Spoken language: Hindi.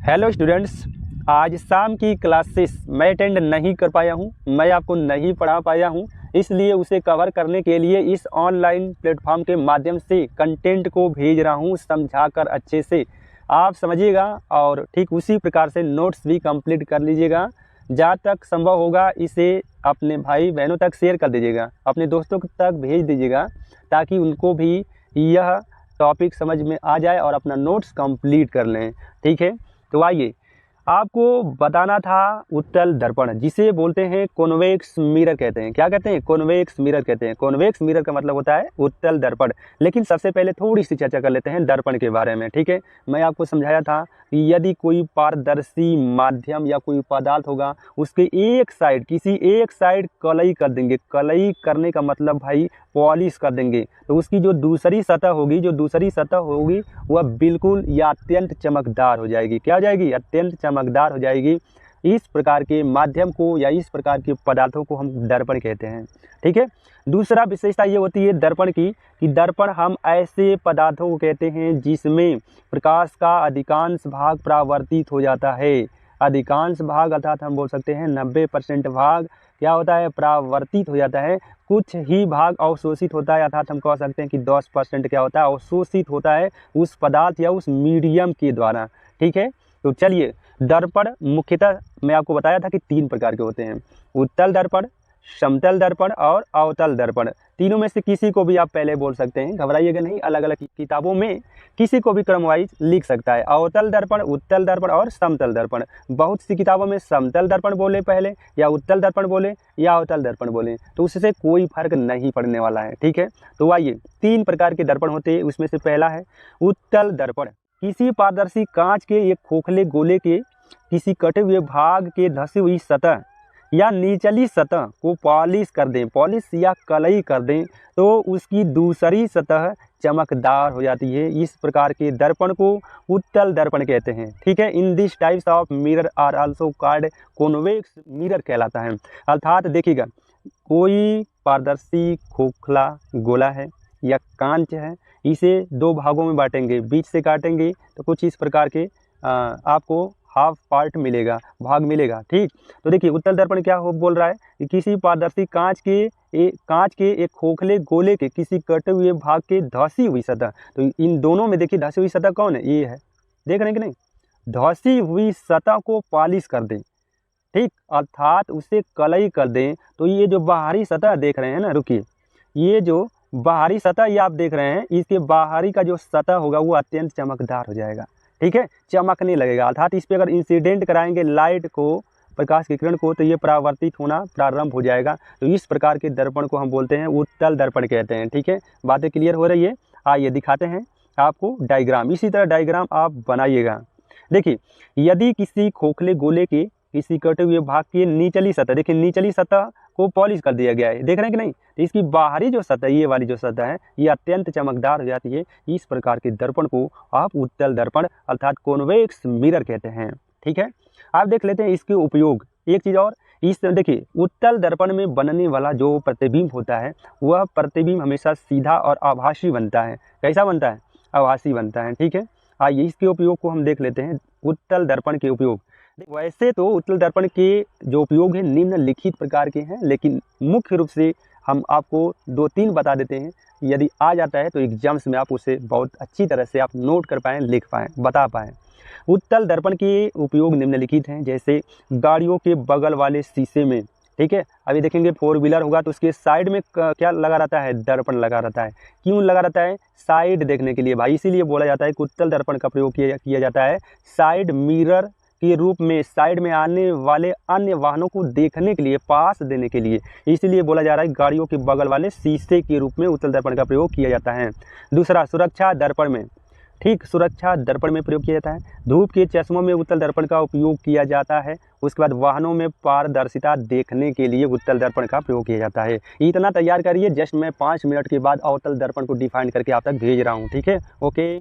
हेलो स्टूडेंट्स, आज शाम की क्लासेस मैं अटेंड नहीं कर पाया हूँ, मैं आपको नहीं पढ़ा पाया हूँ, इसलिए उसे कवर करने के लिए इस ऑनलाइन प्लेटफॉर्म के माध्यम से कंटेंट को भेज रहा हूँ समझाकर अच्छे से आप समझिएगा और ठीक उसी प्रकार से नोट्स भी कंप्लीट कर लीजिएगा। जहाँ तक संभव होगा इसे अपने भाई बहनों तक शेयर कर दीजिएगा, अपने दोस्तों तक भेज दीजिएगा ताकि उनको भी यह टॉपिक समझ में आ जाए और अपना नोट्स कंप्लीट कर लें। ठीक है, तो आइए आपको बताना था उत्तल दर्पण जिसे बोलते हैं कॉन्वेक्स मिरर कहते हैं। क्या कहते हैं? कॉन्वेक्स मिरर कहते हैं। कॉन्वेक्स मिरर का मतलब होता है उत्तल दर्पण। लेकिन सबसे पहले थोड़ी सी चर्चा कर लेते हैं दर्पण के बारे में। ठीक है, मैं आपको समझाया था कि यदि कोई पारदर्शी माध्यम या कोई पदार्थ होगा उसके एक साइड किसी एक साइड कलई कर देंगे। कलई करने का मतलब भाई पॉलिश कर देंगे, तो उसकी जो दूसरी सतह होगी वह बिल्कुल या अत्यंत चमकदार हो जाएगी। क्या हो जाएगी? अत्यंत चमकदार हो जाएगी। इस प्रकार के माध्यम को या इस प्रकार के पदार्थों को हम दर्पण कहते हैं। ठीक है, दूसरा विशेषता ये होती है दर्पण की कि दर्पण हम ऐसे पदार्थों को कहते हैं जिसमें प्रकाश का अधिकांश भाग परावर्तित हो जाता है। अधिकांश भाग अर्थात हम बोल सकते हैं 90% भाग क्या होता है? परावर्तित हो जाता है। कुछ ही भाग अवशोषित होता है, अर्थात हम कह सकते हैं कि 10% क्या होता है? अवशोषित होता है उस पदार्थ या उस मीडियम के द्वारा। ठीक है, तो चलिए दर्पण मुख्यतः मैं आपको बताया था कि 3 प्रकार के होते हैं, उत्तल दर्पण, समतल दर्पण और अवतल दर्पण। तीनों में से किसी को भी आप पहले बोल सकते हैं, घबराइएगा नहीं। अलग अलग किताबों में किसी को भी क्रम वाइज लिख सकता है, अवतल दर्पण, उत्तल दर्पण और समतल दर्पण। बहुत सी किताबों में समतल दर्पण बोले पहले या उत्तल दर्पण बोले या अवतल दर्पण बोले, तो उससे कोई फर्क नहीं पड़ने वाला है। ठीक है, तो आइए 3 प्रकार के दर्पण होते हैं, उसमें से पहला है उत्तल दर्पण। किसी पारदर्शी कांच के एक खोखले गोले के किसी कटे हुए भाग के धसी हुई सतह या निचली सतह को पॉलिश कर दें, पॉलिश या कलई कर दें, तो उसकी दूसरी सतह चमकदार हो जाती है। इस प्रकार के दर्पण को उत्तल दर्पण कहते हैं। ठीक है, in this types of mirror are also called convex mirror कहलाता है। अर्थात देखिएगा, कोई पारदर्शी खोखला गोला है या कांच है, इसे 2 भागों में बांटेंगे, बीच से काटेंगे तो कुछ इस प्रकार के आपको हाफ पार्ट मिलेगा, भाग मिलेगा। ठीक, तो देखिए उत्तल दर्पण क्या बोल रहा है कि किसी पारदर्शी कांच के एक खोखले गोले के किसी कटे हुए भाग के धसी हुई सतह, तो इन दोनों में देखिए धसी हुई सतह कौन है? ये है, देख रहे हैं कि नहीं? धसी हुई सतह को पॉलिश कर दें, ठीक, अर्थात उसे कलई कर दें, तो ये जो बाहरी सतह देख रहे हैं ना, रुकिए, ये जो बाहरी सतह ये आप देख रहे हैं, इसके बाहरी का जो सतह होगा वो अत्यंत चमकदार हो जाएगा। ठीक है, चमकने लगेगा, अर्थात इस पे अगर इंसिडेंट कराएंगे लाइट को, प्रकाश की किरण को, तो ये परावर्तित होना प्रारंभ हो जाएगा। तो इस प्रकार के दर्पण को हम बोलते हैं उत्तल दर्पण कहते हैं। ठीक है, बातें क्लियर हो रही है? आइए दिखाते हैं आपको डायग्राम। इसी तरह डायग्राम आप बनाइएगा। देखिए, यदि किसी खोखले गोले के किसी कटे हुए भाग की निचली सतह, देखिए निचली सतह को पॉलिश कर दिया गया है, देख रहे हैं कि नहीं? तो इसकी बाहरी जो सतह, ये वाली जो सतह है, ये अत्यंत चमकदार हो जाती है। इस प्रकार के दर्पण को आप उत्तल दर्पण अर्थात कॉन्वेक्स मिरर कहते हैं। ठीक है, आप देख लेते हैं इसके उपयोग। एक चीज़ और, इस देखिए उत्तल दर्पण में बनने वाला जो प्रतिबिंब होता है वह प्रतिबिंब हमेशा सीधा और आभासी बनता है। कैसा बनता है? आभासी बनता है। ठीक है, आइए इसके उपयोग को हम देख लेते हैं, उत्तल दर्पण के उपयोग। वैसे तो उत्तल दर्पण के जो उपयोग हैं निम्नलिखित प्रकार के हैं, लेकिन मुख्य रूप से हम आपको 2-3 बता देते हैं। यदि आ जाता है तो एग्जाम्स में आप उसे बहुत अच्छी तरह से आप नोट कर पाएँ, लिख पाएँ, बता पाएँ। उत्तल दर्पण के उपयोग निम्नलिखित हैं, जैसे गाड़ियों के बगल वाले शीशे में। ठीक है, अभी देखेंगे 4 व्हीलर होगा तो उसके साइड में क्या लगा रहता है? दर्पण लगा रहता है। क्यों लगा रहता है? साइड देखने के लिए भाई, इसीलिए बोला जाता है कि उत्तल दर्पण का प्रयोग किया जाता है साइड मिरर के रूप में, साइड में आने वाले अन्य वाहनों को देखने के लिए, पास देने के लिए। इसलिए बोला जा रहा है गाड़ियों के बगल वाले शीशे के रूप में उत्तल दर्पण का प्रयोग किया जाता है। दूसरा, सुरक्षा दर्पण में, ठीक, सुरक्षा दर्पण में प्रयोग किया जाता है। धूप के चश्मों में उत्तल दर्पण का उपयोग किया जाता है। उसके बाद वाहनों में पारदर्शिता देखने के लिए उत्तल दर्पण का प्रयोग किया जाता है। इतना तैयार करिए, जस्ट मैं 5 मिनट के बाद अवतल दर्पण को डिफाइन करके आप तक भेज रहा हूँ। ठीक है, ओके।